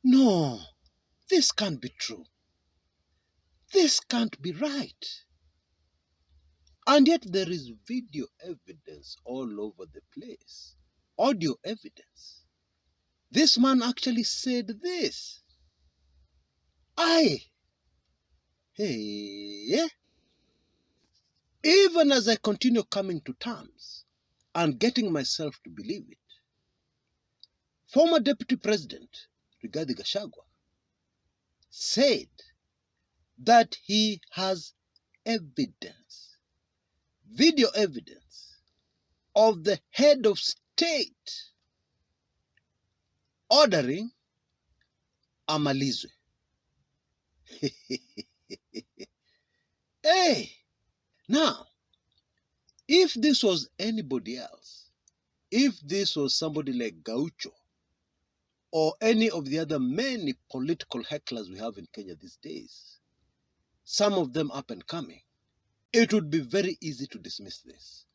No, this can't be true. This can't be right. And yet there is video evidence all over the place. Audio evidence. This man actually said this. Hey, even as I continue coming to terms and getting myself to believe it, former Deputy President Rigathi Gachagua said that he has evidence, video evidence, of the head of state ordering amalizwe. Hey, now, if this was anybody else, if this was somebody like Gaucho or any of the other many political hecklers we have in Kenya these days, some of them up and coming, it would be very easy to dismiss this.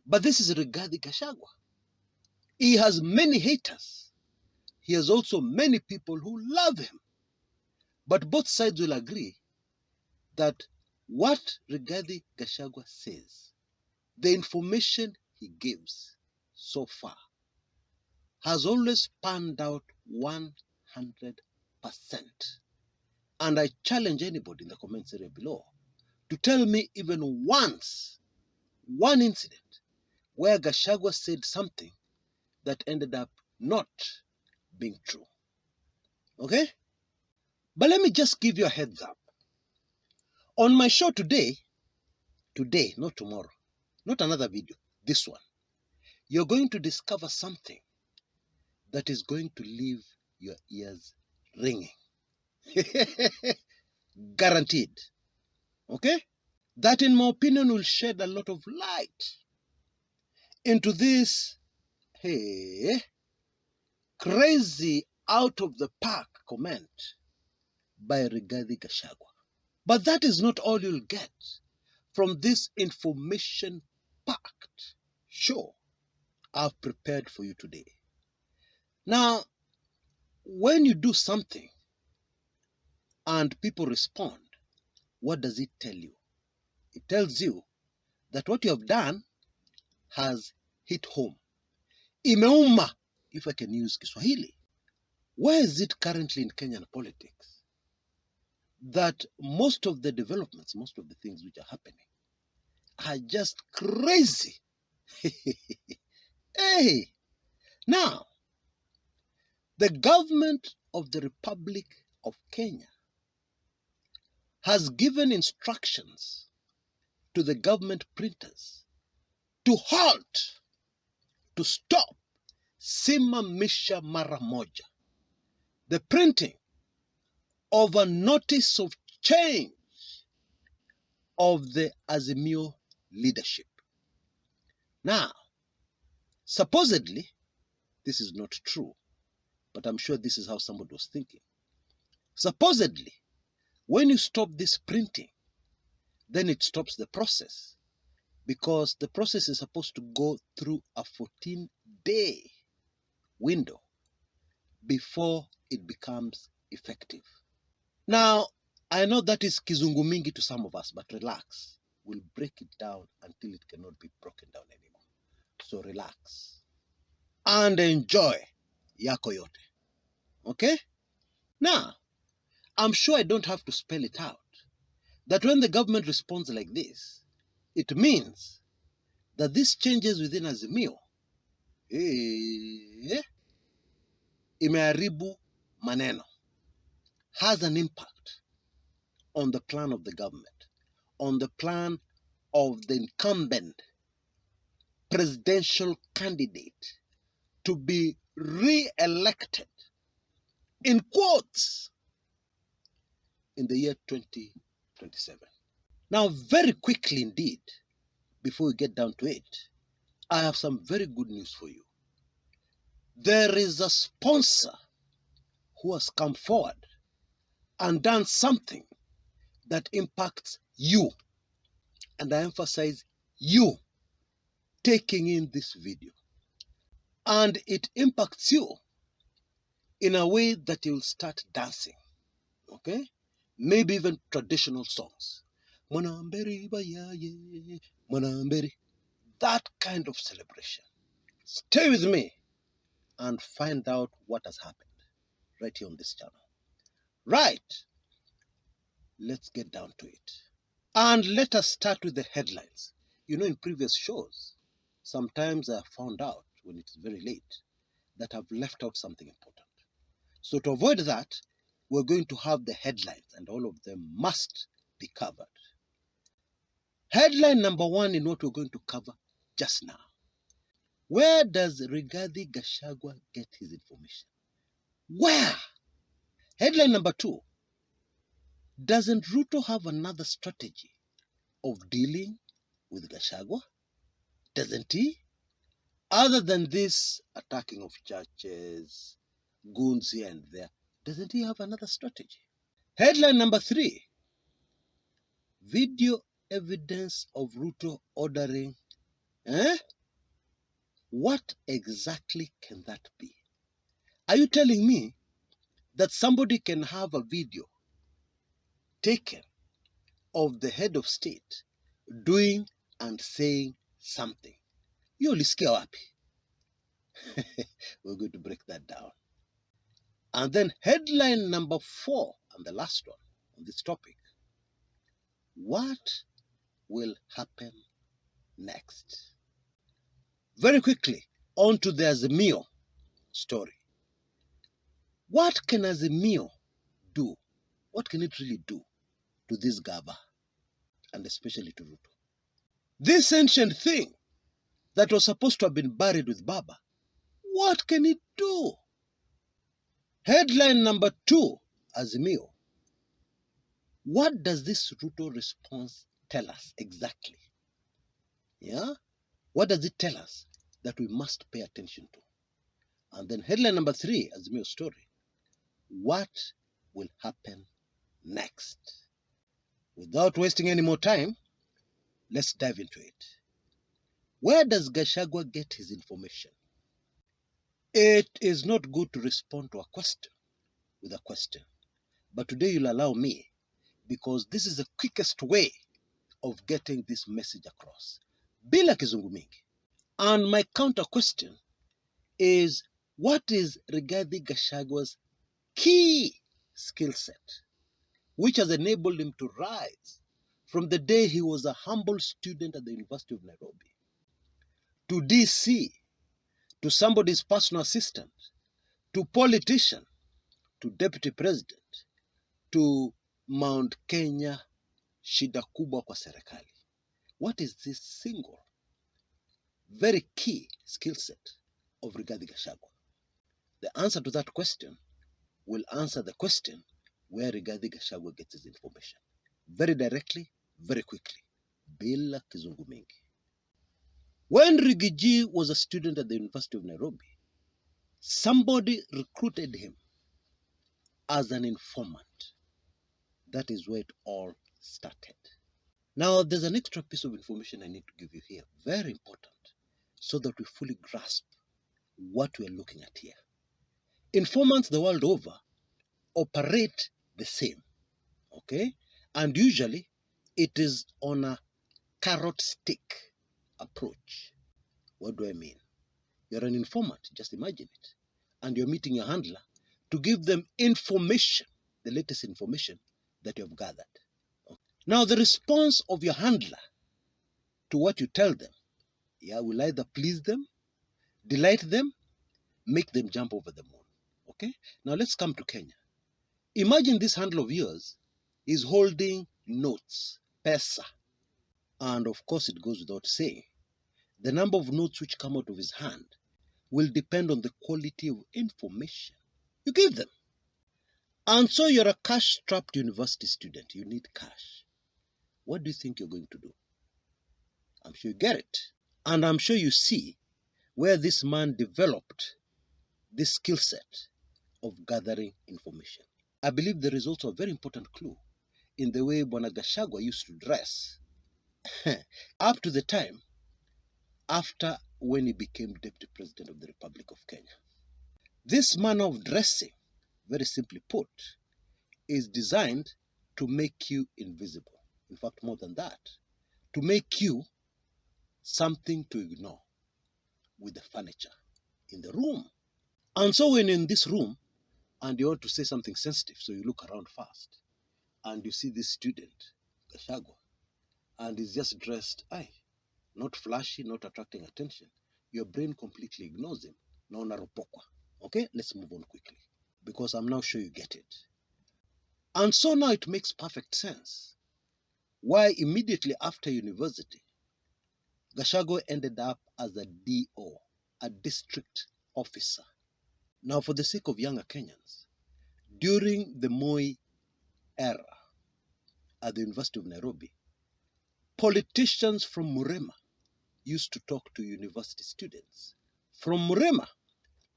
But this is Rigathi Gachagua. He has many haters. He has also many people who love him. But both sides will agree that what Rigathi Gachagua says, the information he gives so far, has always panned out 100%. And I challenge anybody in the comments area below to tell me even once, one incident where Gachagua said something that ended up not being true. Okay? But let me just give you a heads up. On my show today, not tomorrow, not another video, this one, you're going to discover something that is going to leave your ears ringing. Guaranteed. Okay? That, in my opinion, will shed a lot of light into this, crazy out of the park comment by Rigathi Gachagua. But that is not all you'll get from this information-packed show I've prepared for you today. Now, when you do something and people respond, what does it tell you? It tells you that what you have done has hit home. Imeuma, if I can use Kiswahili. Where is it currently in Kenyan politics that most of the developments, most of the things which are happening are just crazy? Hey, now, the government of the Republic of Kenya has given instructions to the government printers to halt, to stop, simamisha mara moja, the printing of a notice of change of the Azimio leadership. Now, supposedly, this is not true, but I'm sure this is how somebody was thinking. Supposedly, when you stop this printing, then it stops the process, because the process is supposed to go through a 14-day window before it becomes effective. Now, I know that is kizungu mingi to some of us, but relax. We'll break it down until it cannot be broken down anymore. So relax and enjoy yako yote. Okay? Now, I'm sure I don't have to spell it out, that when the government responds like this, it means that these changes within Azimio, imeharibu maneno, has an impact on the plan of the government, on the plan of the incumbent presidential candidate to be re-elected, in quotes, in the year 2027. Now, very quickly indeed, before we get down to it, I have some very good news for you. There is a sponsor who has come forward and done something that impacts you. And I emphasize you taking in this video. And it impacts you in a way that you'll start dancing, okay? Maybe even traditional songs. Mwanamberi bayaye, Mwanamberi. That kind of celebration. Stay with me and find out what has happened right here on this channel. Right, let's get down to it. And let us start with the headlines. You know, in previous shows, sometimes I have found out when it's very late that I've left out something important. So to avoid that, we're going to have the headlines, and all of them must be covered. Headline number one in what we're going to cover just now. Where does Rigathi Gachagua get his information? Where? Headline number two. Doesn't Ruto have another strategy of dealing with Gashagua? Doesn't he? Other than this attacking of churches, goons here and there, doesn't he have another strategy? Headline number three. Video evidence of Ruto ordering. What exactly can that be? Are you telling me that somebody can have a video taken of the head of state doing and saying something? You ulisikia wapi? We're going to break that down. And then headline number four, and the last one on this topic. What will happen next? Very quickly, on to the Azimio story. What can Azimio do? What can it really do to this Gaba, and especially to Ruto? This ancient thing that was supposed to have been buried with Baba, what can it do? Headline number two, Azimio. What does this Ruto response tell us exactly? Yeah? What does it tell us that we must pay attention to? And then headline number three, Azimio story. What will happen next? Without wasting any more time, let's dive into it. Where does Gashagua get his information? It is not good to respond to a question with a question. But today you'll allow me, because this is the quickest way of getting this message across. Bila kizungu mingi. And my counter question is, what is Rigathi Gachagua's key skill set, which has enabled him to rise from the day he was a humble student at the University of Nairobi to DC, to somebody's personal assistant, to politician, to deputy president, to Mount Kenya, shida kubwa kwa serikali? What is this single, very key skill set of Rigathi Gachagua? The answer to that question will answer the question where Rigathi Gachagua gets his information. Very directly, very quickly. Bila kizungu mingi. When Rigiji was a student at the University of Nairobi, somebody recruited him as an informant. That is where it all started. Now, there's an extra piece of information I need to give you here. Very important, so that we fully grasp what we're looking at here. Informants the world over operate the same, okay? And usually, it is on a carrot stick approach. What do I mean? You're an informant, just imagine it. And you're meeting your handler to give them information, the latest information that you have gathered. Okay. Now, the response of your handler to what you tell them, will either please them, delight them, make them jump over the moon. Okay? Now, let's come to Kenya. Imagine this handler of yours is holding notes, pesa. And of course, it goes without saying, the number of notes which come out of his hand will depend on the quality of information you give them. And so you're a cash-strapped university student. You need cash. What do you think you're going to do? I'm sure you get it. And I'm sure you see where this man developed this skill set of gathering information. I believe there is also a very important clue in the way Bwana Gashagua used to dress up to the time after when he became Deputy President of the Republic of Kenya. This manner of dressing very simply put, is designed to make you invisible. In fact, more than that, to make you something to ignore with the furniture in the room. And so when in this room and you want to say something sensitive, so you look around first and you see this student, Gashagua, and he's just dressed, not flashy, not attracting attention. Your brain completely ignores him. Naona ropokwa. Okay, let's move on quickly because I'm now sure you get it. And so now it makes perfect sense why immediately after university, Gashagua ended up as a DO, a district officer. Now, for the sake of younger Kenyans, during the Moi era at the University of Nairobi, politicians from Murema used to talk to university students. From Murema,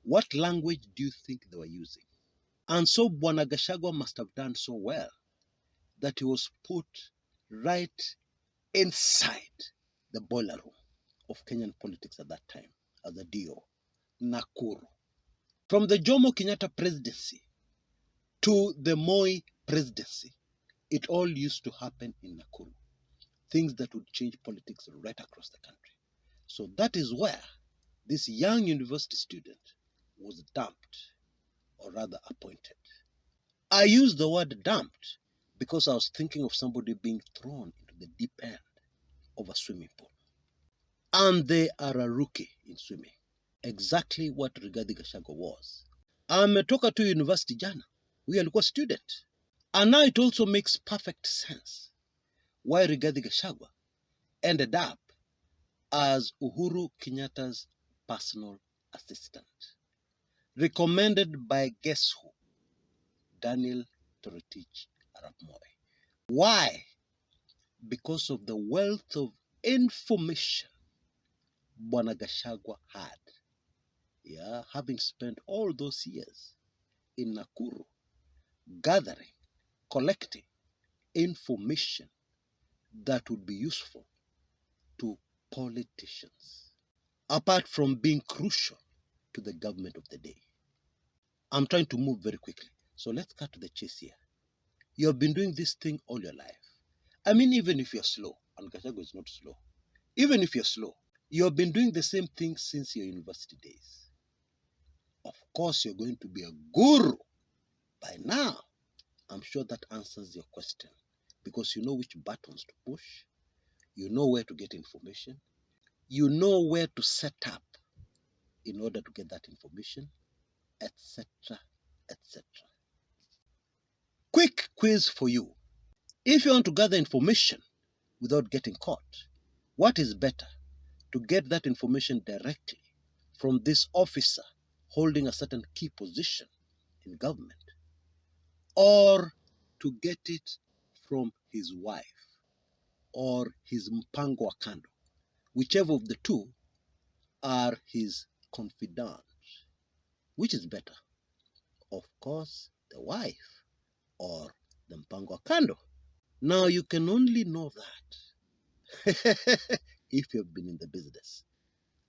what language do you think they were using? And so Bwana Gashagua must have done so well that he was put right inside the boiler room of Kenyan politics at that time as a DO, Nakuru. From the Jomo Kenyatta presidency to the Moi presidency, it all used to happen in Nakuru. Things that would change politics right across the country. So that is where this young university student was dumped, or rather appointed. I use the word dumped because I was thinking of somebody being thrown into the deep end of a swimming pool. And they are a rookie in swimming. Exactly what Rigathi Gachagua was. Ametoka to university jana. Huyu alikuwa student. And now it also makes perfect sense why Rigathi Gachagua ended up as Uhuru Kenyatta's personal assistant. Recommended by guess who? Daniel Toroitich arap Moi. Why? Because of the wealth of information Bwana Gashagua had. Having spent all those years in Nakuru, gathering, collecting information that would be useful to politicians, apart from being crucial to the government of the day. I'm trying to move very quickly, so let's cut to the chase here. You have been doing this thing all your life. I mean, even if you're slow, and Gachagua is not slow, even if you're slow, you have been doing the same thing since your university days. Of course, you're going to be a guru by now. I'm sure that answers your question because you know which buttons to push, you know where to get information, you know where to set up in order to get that information, etc., etc. Quick quiz for you. If you want to gather information without getting caught, what is better? To get that information directly from this officer holding a certain key position in government, or to get it from his wife or his mpango wa kando, whichever of the two are his confidants. Which is better? Of course, the wife or the mpango wa kando. Now, you can only know that if you've been in the business.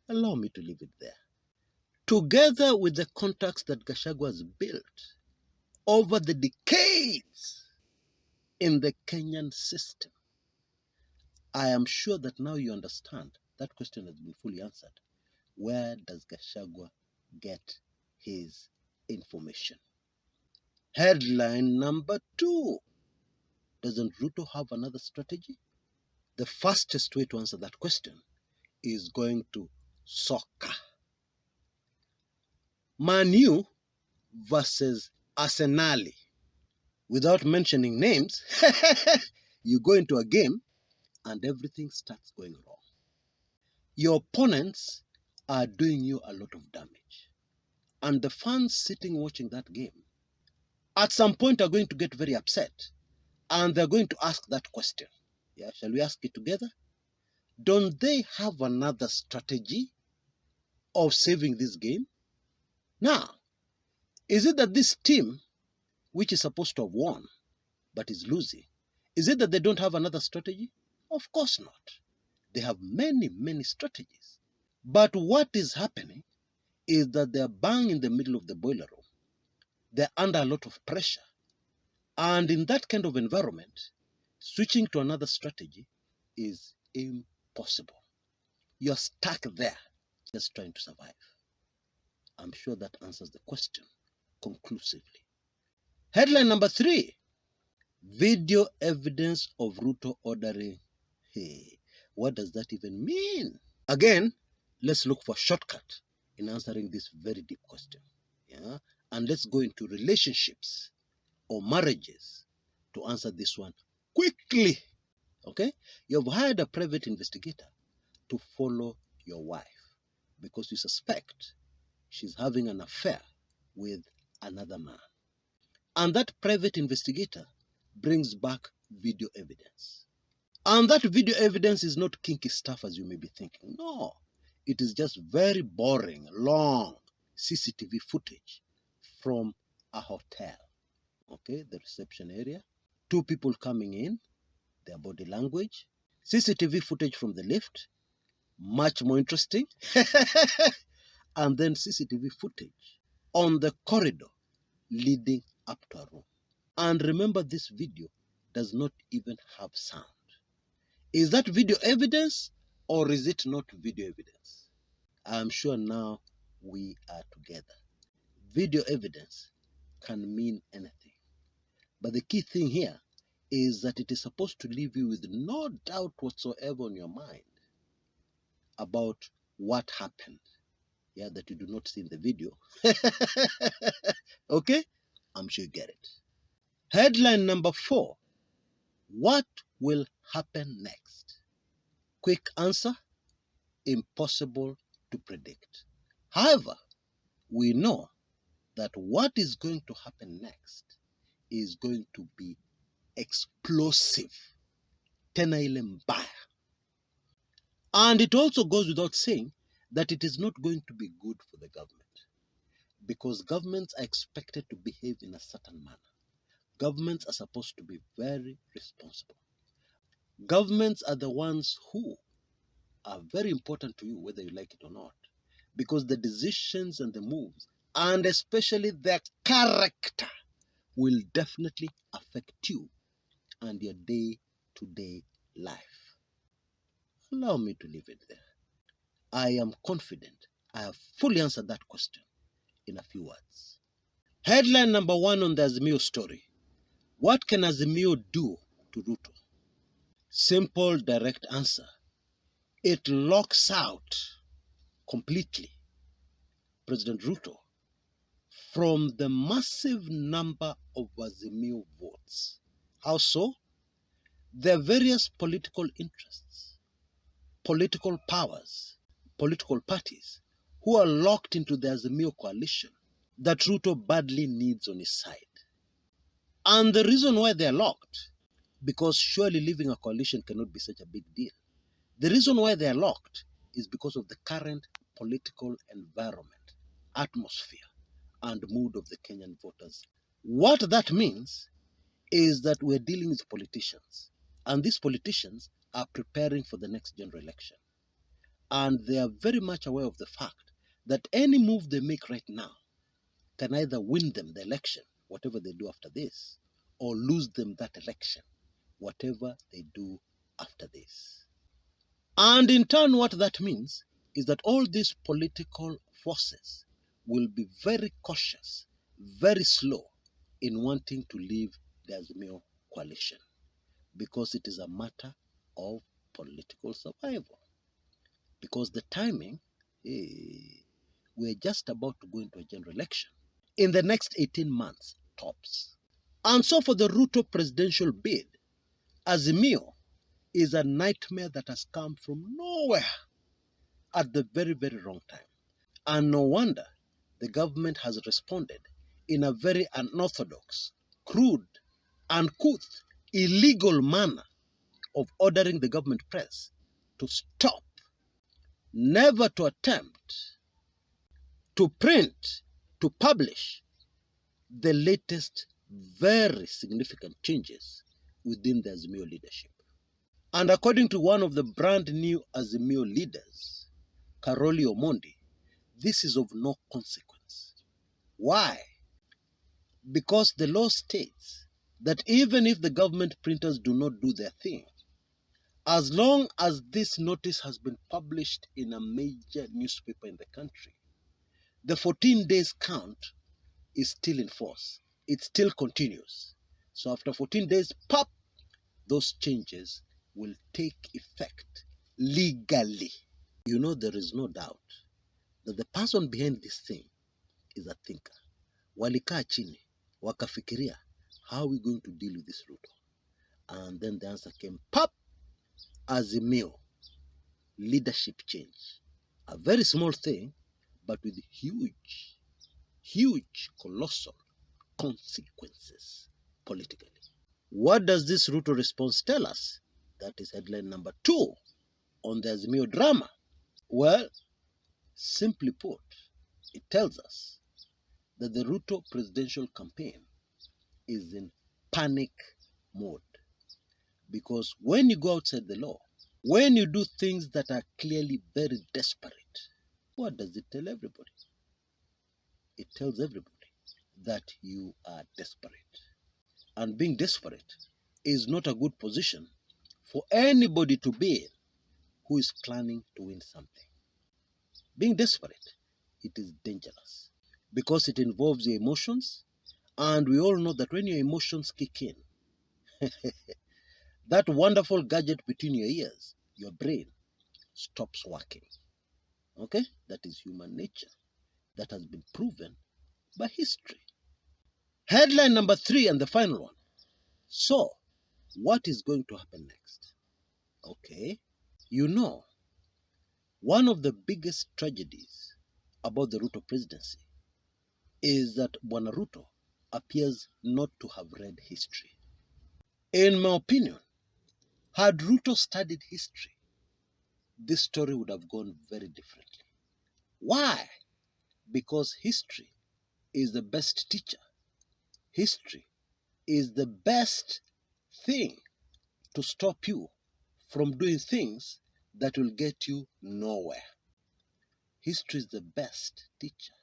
Allow me to leave it there. Together with the contacts that Gashagua has built over the decades in the Kenyan system, I am sure that now you understand that question has been fully answered. Where does Gashagua get his information? Headline number 2. Doesn't Ruto have another strategy? The fastest way to answer that question is going to soccer. Man U versus Arsenal. Without mentioning names, you go into a game and everything starts going wrong. Your opponents are doing you a lot of damage. And the fans sitting watching that game, at some point are going to get very upset. And they're going to ask that question. Shall we ask it together? Don't they have another strategy of saving this game? Now, is it that this team, which is supposed to have won, but is losing, is it that they don't have another strategy? Of course not. They have many, many strategies. But what is happening is that they're bang in the middle of the boiler room. they're under a lot of pressure. And in that kind of environment, switching to another strategy is impossible. You're stuck there, just trying to survive. I'm sure that answers the question conclusively. Headline number 3, video evidence of Ruto ordering. Hey, what does that even mean? Again, let's look for a shortcut in answering this very deep question. Yeah? And let's go into relationships or marriages to answer this one quickly. Okay? You've hired a private investigator to follow your wife because you suspect she's having an affair with another man. And that private investigator brings back video evidence. And that video evidence is not kinky stuff as you may be thinking. No, it is just very boring, long CCTV footage from a hotel. Okay, the reception area. 2 people coming in, their body language. CCTV footage from the lift, much more interesting. And then CCTV footage on the corridor leading up to a room. And remember, this video does not even have sound. Is that video evidence or is it not video evidence? I'm sure now we are together. Video evidence can mean anything. But the key thing here is that it is supposed to leave you with no doubt whatsoever on your mind about what happened. Yeah, that you do not see in the video. Okay? I'm sure you get it. Headline number 4. What will happen next? Quick answer, impossible to predict. However, we know that what is going to happen next is going to be explosive. Tena ile mbaya. And it also goes without saying that it is not going to be good for the government, because governments are expected to behave in a certain manner. Governments are supposed to be very responsible. Governments are the ones who are very important to you, whether you like it or not, because the decisions and the moves, and especially their character, will definitely affect you and your day-to-day life. Allow me to leave it there. I am confident I have fully answered that question in a few words. Headline number 1 on the Azimio story. What can Azimio do to Ruto? Simple, direct answer. It locks out completely President Ruto from the massive number of Azimio votes. How so? There are various political interests, political powers, political parties who are locked into the Azimio coalition that Ruto badly needs on his side. And the reason why they're locked, because surely leaving a coalition cannot be such a big deal. The reason why they're locked is because of the current political environment, atmosphere, and mood of the Kenyan voters. What that means is that we're dealing with politicians, and these politicians are preparing for the next general election. And they are very much aware of the fact that any move they make right now can either win them the election, whatever they do after this, or lose them that election, whatever they do after this. And in turn, what that means is that all these political forces will be very cautious, very slow in wanting to leave the Azimio coalition, because it is a matter of political survival. Because the timing, we're just about to go into a general election in the next 18 months, tops. And so for the Ruto presidential bid, Azimio is a nightmare that has come from nowhere at the very, very wrong time. And no wonder the government has responded in a very unorthodox, crude, uncouth, illegal manner of ordering the government press to stop, never to attempt to print, to publish the latest very significant changes within the Azimio leadership. And according to one of the brand new Azimio leaders, Karoli Omondi, this is of no consequence. Why? Because the law states that even if the government printers do not do their thing, as long as this notice has been published in a major newspaper in the country, the 14 days count is still in force. It still continues. So after 14 days, pop, those changes will take effect legally. You know, there is no doubt that the person behind this thing is a thinker. Walikaa chini, wakafikiria, how are we going to deal with this Ruto? And then the answer came, pop, Azimio, leadership change. A very small thing, but with huge, colossal consequences politically. What does this Ruto response tell us? That is headline number 2 on the Azimio drama. Well, simply put, it tells us that the Ruto presidential campaign is in panic mode. Because when you go outside the law, when you do things that are clearly very desperate, what does it tell everybody? It tells everybody that you are desperate. And being desperate is not a good position for anybody to be in who is planning to win something. Being desperate, it is dangerous because it involves your emotions, and we all know that when your emotions kick in, that wonderful gadget between your ears, your brain, stops working. Okay? That is human nature. That has been proven by history. Headline number 3 and the final one. So, what is going to happen next? Okay. You know, one of the biggest tragedies about the Ruto presidency is that Bwana Ruto appears not to have read history. In my opinion, had Ruto studied history, this story would have gone very differently. Why? Because history is the best teacher. History is the best thing to stop you from doing things that will get you nowhere. History is the best teacher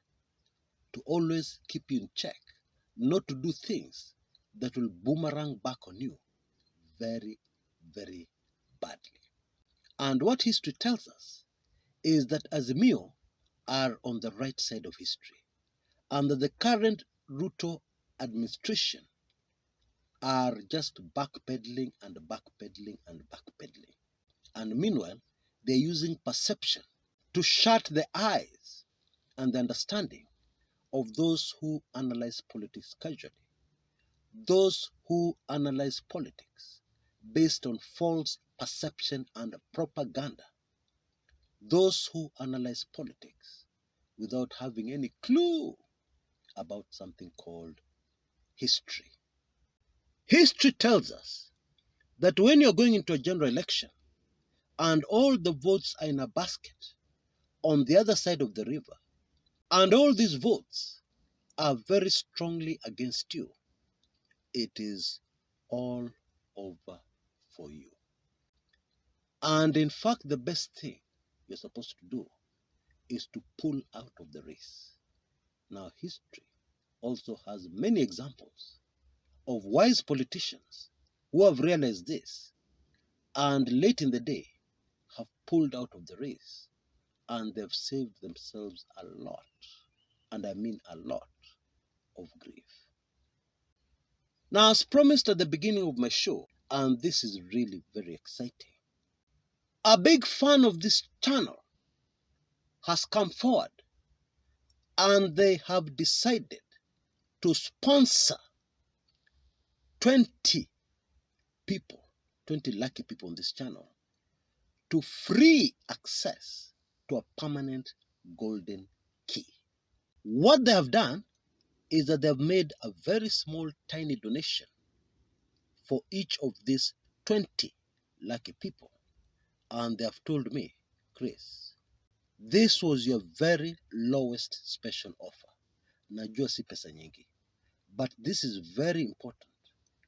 to always keep you in check, not to do things that will boomerang back on you very, very badly. And what history tells us is that Azimio are on the right side of history, and that the current Ruto administration are just backpedaling and backpedaling and backpedaling. And meanwhile, they're using perception to shut the eyes and the understanding of those who analyze politics casually, those who analyze politics based on false perception and propaganda, those who analyze politics without having any clue about something called history. History tells us that when you're going into a general election and all the votes are in a basket on the other side of the river, and all these votes are very strongly against you, it is all over for you. And in fact, the best thing you're supposed to do is to pull out of the race. Now, history also has many examples of wise politicians who have realized this and late in the day have pulled out of the race, and they've saved themselves a lot, and I mean a lot, of grief. Now, as promised at the beginning of my show, and this is really very exciting, a big fan of this channel has come forward and they have decided to sponsor 20 people, 20 lucky people on this channel, to free access to a permanent golden key. What they have done is that they have made a very small, tiny donation for each of these 20 lucky people. And they have told me, Chris, this was your very lowest special offer. Najua si pesa nyingi. But this is very important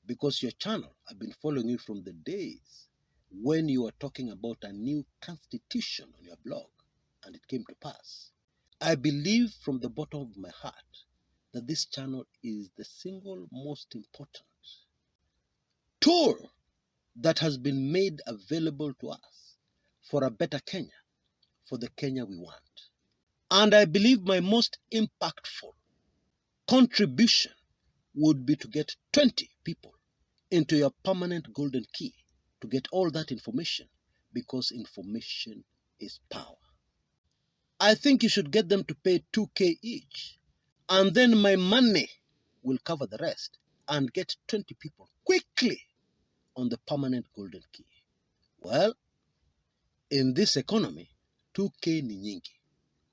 because your channel, I've been following you from the days when you were talking about a new constitution on your blog, and it came to pass. I believe from the bottom of my heart that this channel is the single most important tool that has been made available to us for a better Kenya, for the Kenya we want. And I believe my most impactful contribution would be to get 20 people into your permanent golden key to get all that information, because information is power. I think you should get them to pay 2K each, and then my money will cover the rest, and get 20 people quickly on the permanent golden key. Well, in this economy, 2K ni nyingi.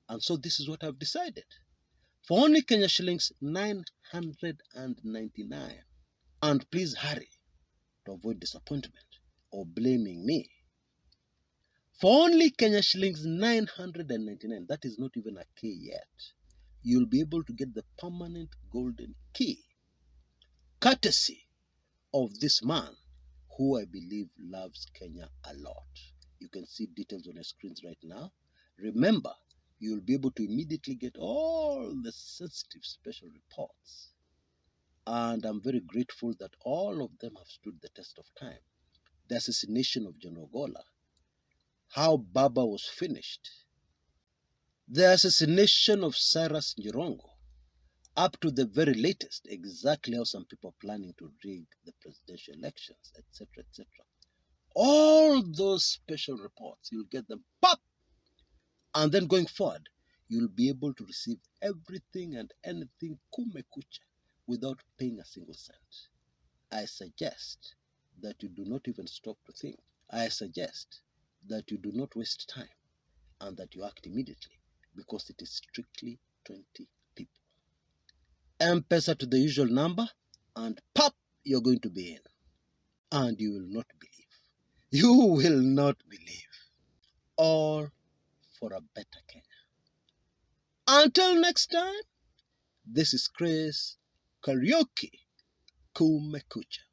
And so this is what I've decided. For only Kenya shillings 999. And please hurry to avoid disappointment or blaming me. For only Kenya shillings 999, that is not even a K yet, you'll be able to get the permanent golden key, courtesy of this man who I believe loves Kenya a lot. You can see details on your screens right now. Remember, you'll be able to immediately get all the sensitive special reports. And I'm very grateful that all of them have stood the test of time. The assassination of John Ogola, how Baba was finished, the assassination of Cyrus Njirongo, up to the very latest, exactly how some people are planning to rig the presidential elections, etc., etc. All those special reports, you'll get them pop, and then going forward, you'll be able to receive everything and anything Kumekucha without paying a single cent. I suggest that you do not even stop to think. I suggest that you do not waste time and that you act immediately, because it is strictly 20 people. M-Pesa to the usual number, and pop, you're going to be in. And you will not believe. You will not believe. All for a better Kenya. Until next time, this is Chris Karaoke Kumekucha.